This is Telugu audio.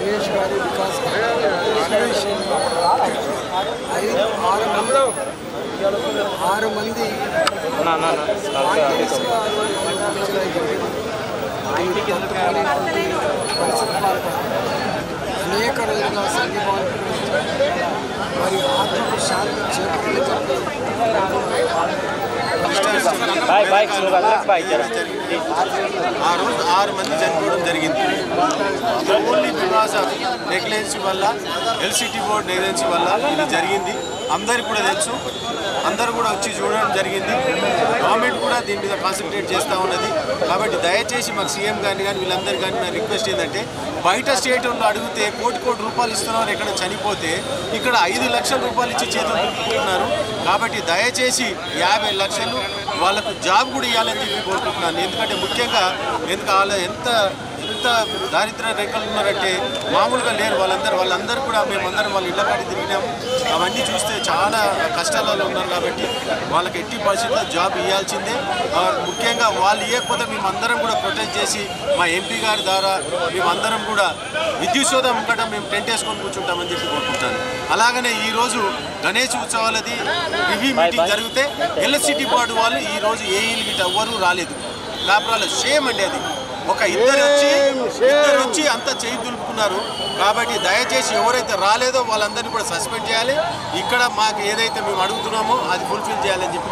సురేష్ గారి వికాస్ ఆరు మంది అనేక రోజులుగా సంఘీభావం మరి ఆత్మకు శాంతి చేకూర్చాలి. ఆ రోజు 6 మంది చనిపోవడం జరిగింది. ఓన్లీ బికాస్ ఆఫ్ నెగ్లిజెన్సీ వల్ల, ఎల్సిటీ బోర్డ్ నెగ్లిజెన్సీ వల్ల ఇది జరిగింది. అందరికీ కూడా తెలుసు, అందరూ కూడా వచ్చి చూడడం జరిగింది. గవర్నమెంట్ కూడా దీని మీద కాన్సన్ట్రేట్ చేస్తూ ఉన్నది. కాబట్టి దయచేసి మాకు సీఎం కానీ వీళ్ళందరూ కానీ నా రిక్వెస్ట్ ఏంటంటే, బయట స్టేట్లో అడిగితే కోటి రూపాయలు ఇస్తున్నారు, ఎక్కడ చనిపోతే ఇక్కడ 5 లక్షల రూపాయలు ఇచ్చి చేతులు దులుపుకుంటున్నారు. కాబట్టి దయచేసి 50 లక్షలు వాళ్ళకు జాబ్ కూడా ఇవ్వాలని చెప్పి కోరుకుంటున్నాను. ఎందుకంటే ముఖ్యంగా వాళ్ళు ఎంత దారిద్ర రేఖలు ఉన్నారంటే మామూలుగా లేరు. వాళ్ళందరూ కూడా మేమందరం వాళ్ళ ఇళ్ళ కాడికి తిరిగినాము. అవన్నీ చూస్తే చాలా కష్టాలలో ఉన్నారు. కాబట్టి వాళ్ళకి ఎట్టి పరిస్థితుల్లో జాబ్ ఇవ్వాల్సిందే. ముఖ్యంగా వాళ్ళు ఇవ్వకపోతే మేమందరం కూడా ప్రొటెస్ట్ చేసి మా ఎంపీ గారి ద్వారా మేమందరం కూడా విద్యుత్ సోదా ముంగట మేము టెంట్ వేసుకొని కూర్చుంటామని చెప్పి కోరుకుంటాను. అలాగనే ఈరోజు గణేష్ ఉత్సవాలది రివ్యూ మీటింగ్ జరిగితే ఎలక్ట్రిసిటీ బోర్డు వాళ్ళు ఈరోజు ఏఈలు గిట్ట ఎవ్వరూ రాలేదు. కాపురాలు సేమ్ అండి. అది ఒక ఇద్దరు వచ్చి అంతా చేయి దులుపుకున్నారు. కాబట్టి దయచేసి ఎవరైతే రాలేదో వాళ్ళందరినీ కూడా సస్పెండ్ చేయాలి. ఇక్కడ మాకు ఏదైతే మేము అడుగుతున్నామో అది ఫుల్ఫిల్ చేయాలని చెప్పి